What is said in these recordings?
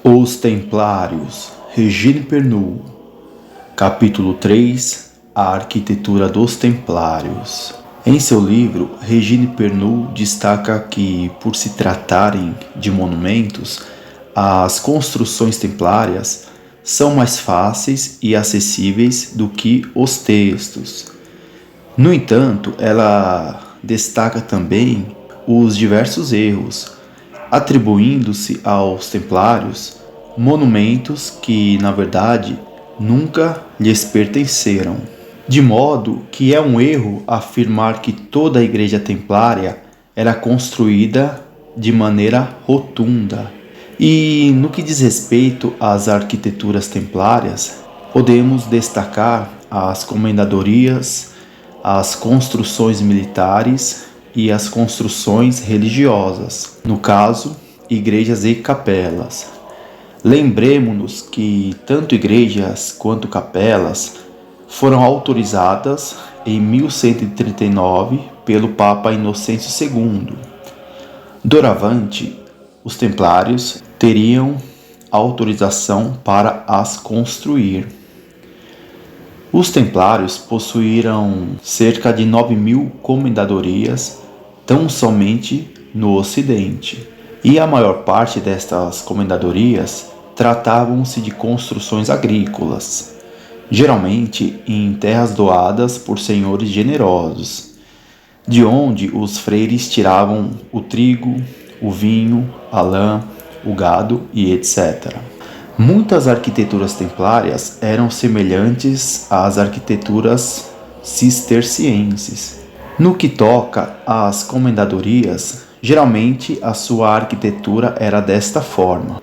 Os Templários, Regine Pernoud, capítulo 3, A Arquitetura dos Templários. Em seu livro, Regine Pernoud destaca que, por se tratarem de monumentos, as construções templárias são mais fáceis e acessíveis do que os textos. No entanto, ela destaca também os diversos erros, atribuindo-se aos templários monumentos que, na verdade, nunca lhes pertenceram. De modo que é um erro afirmar que toda a igreja templária era construída de maneira rotunda. E no que diz respeito às arquiteturas templárias, podemos destacar as comendadorias, as construções militares e as construções religiosas, no caso, igrejas e capelas. Lembremos-nos que tanto igrejas quanto capelas foram autorizadas em 1139 pelo Papa Inocêncio II. Doravante, os templários teriam autorização para as construir. Os templários possuíram cerca de 9.000 comendadorias, tão somente no Ocidente. E a maior parte destas comendadorias tratavam-se de construções agrícolas, geralmente em terras doadas por senhores generosos, de onde os freires tiravam o trigo, o vinho, a lã, o gado e etc. Muitas arquiteturas templárias eram semelhantes às arquiteturas cistercienses. No que toca às comendadorias, geralmente a sua arquitetura era desta forma.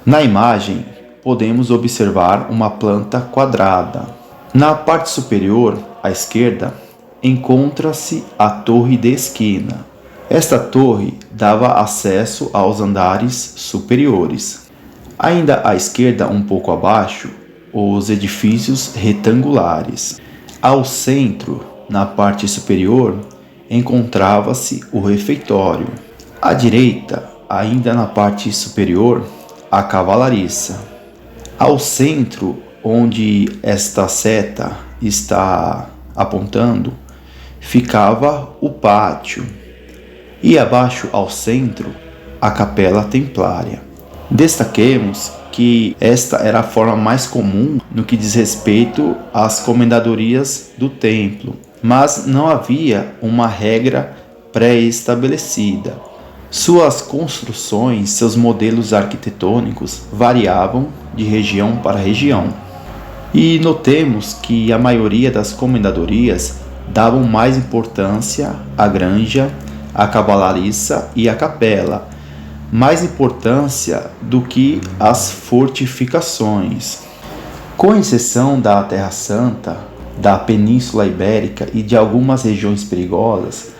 Na imagem, podemos observar uma planta quadrada. Na parte superior, à esquerda, encontra-se a torre de esquina. Esta torre dava acesso aos andares superiores. Ainda à esquerda, um pouco abaixo, os edifícios retangulares. Ao centro, na parte superior, encontrava-se o refeitório. À direita, ainda na parte superior, a cavalariça. Ao centro, onde esta seta está apontando, ficava o pátio. E abaixo ao centro, a capela templária. Destaquemos que esta era a forma mais comum no que diz respeito às comendadorias do templo, mas não havia uma regra pré-estabelecida. Suas construções, seus modelos arquitetônicos variavam de região para região. E notemos que a maioria das comendadorias davam mais importância à granja, à cavalariça e à capela, mais importância do que as fortificações. Com exceção da Terra Santa, da Península Ibérica e de algumas regiões perigosas,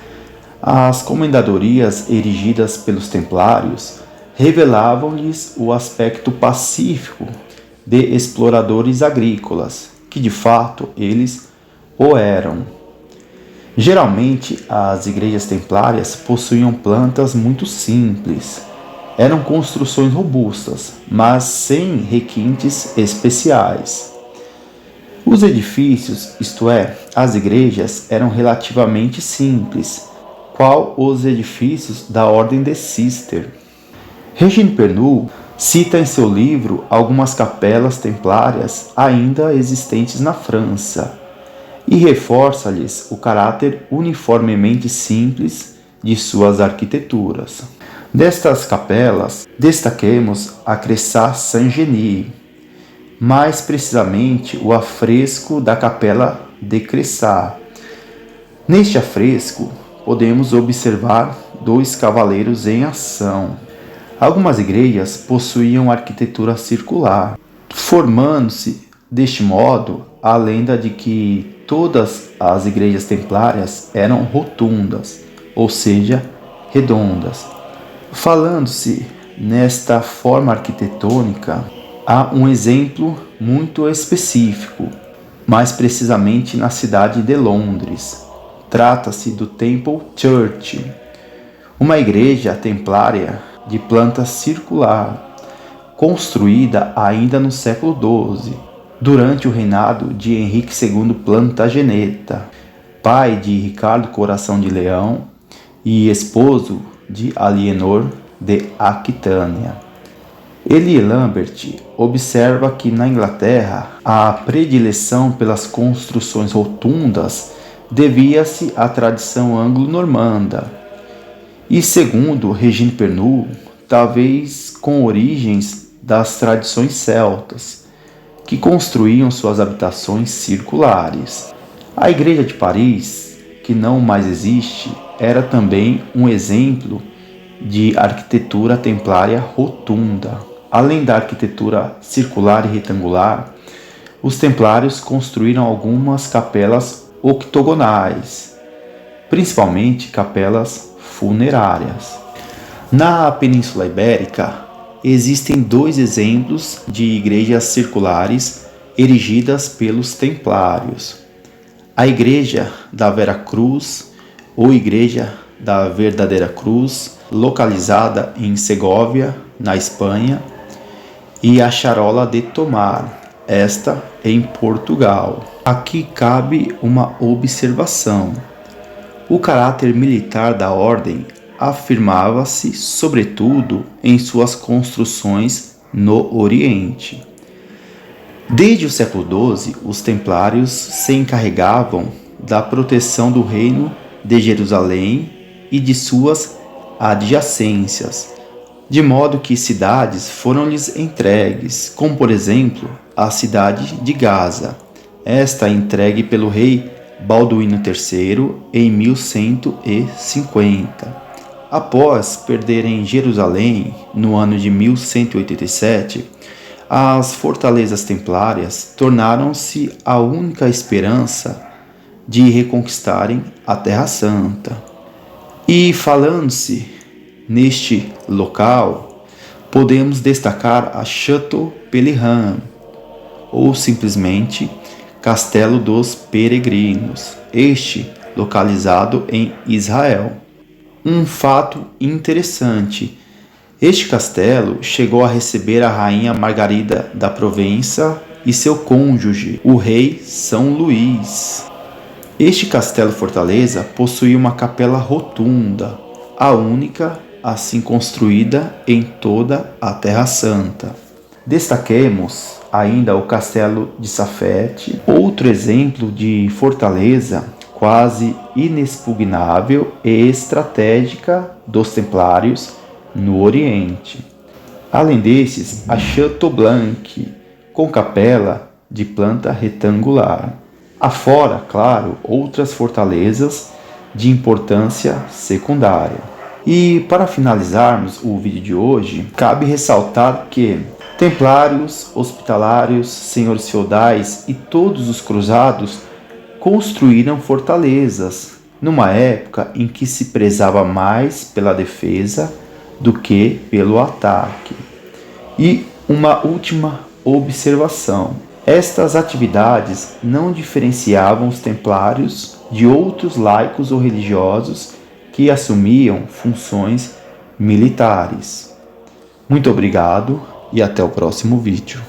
as comendadorias erigidas pelos templários revelavam-lhes o aspecto pacífico de exploradores agrícolas, que de fato eles o eram. Geralmente, as igrejas templárias possuíam plantas muito simples. Eram construções robustas, mas sem requintes especiais. Os edifícios, isto é, as igrejas, eram relativamente simples, qual os edifícios da ordem de Cister. Regine Pernoud cita em seu livro algumas capelas templárias ainda existentes na França e reforça-lhes o caráter uniformemente simples de suas arquiteturas. Destas capelas, destaquemos a Cressat Saint-Genis, mais precisamente o afresco da Capela de Cressat. Neste afresco, podemos observar 2 cavaleiros em ação. Algumas igrejas possuíam arquitetura circular, formando-se, deste modo, a lenda de que todas as igrejas templárias eram rotundas, ou seja, redondas. Falando-se nesta forma arquitetônica, há um exemplo muito específico, mais precisamente na cidade de Londres. Trata-se do Temple Church, uma igreja templária de planta circular, construída ainda no século XII, durante o reinado de Henrique II Plantageneta, pai de Ricardo Coração de Leão e esposo de Alienor de Aquitânia. Elie Lambert observa que na Inglaterra a predileção pelas construções rotundas devia-se à tradição anglo-normanda e, segundo Regine Pernoud, talvez com origens das tradições celtas, que construíam suas habitações circulares. A Igreja de Paris, que não mais existe, era também um exemplo de arquitetura templária rotunda. Além da arquitetura circular e retangular, os templários construíram algumas capelas octogonais, principalmente capelas funerárias. Na Península Ibérica, existem 2 exemplos de igrejas circulares erigidas pelos templários. A Igreja da Vera Cruz, ou Igreja da Verdadeira Cruz, localizada em Segóvia, na Espanha, e a Charola de Tomar, esta em Portugal. Aqui cabe uma observação. O caráter militar da ordem afirmava-se, sobretudo, em suas construções no Oriente. Desde o século XII, os templários se encarregavam da proteção do reino de Jerusalém e de suas adjacências, de modo que cidades foram-lhes entregues, como por exemplo a cidade de Gaza, esta entregue pelo rei Balduíno III em 1150. Após perderem Jerusalém no ano de 1187, as fortalezas templárias tornaram-se a única esperança de reconquistarem a Terra Santa. E falando-se neste local, podemos destacar a Château Pèlerin, ou simplesmente Castelo dos Peregrinos, este localizado em Israel. Um fato interessante: este castelo chegou a receber a rainha Margarida da Provença e seu cônjuge, o rei São Luís. Este castelo-fortaleza possuía uma capela rotunda, a única assim construída em toda a Terra Santa. Destaquemos ainda o Castelo de Safed, outro exemplo de fortaleza quase inexpugnável e estratégica dos templários no Oriente. Além desses, a Château Blanc, com capela de planta retangular. Afora, claro, outras fortalezas de importância secundária. E para finalizarmos o vídeo de hoje, cabe ressaltar que templários, hospitalários, senhores feudais e todos os cruzados construíram fortalezas, numa época em que se prezava mais pela defesa do que pelo ataque. E uma última observação: estas atividades não diferenciavam os templários de outros laicos ou religiosos que assumiam funções militares. Muito obrigado e até o próximo vídeo.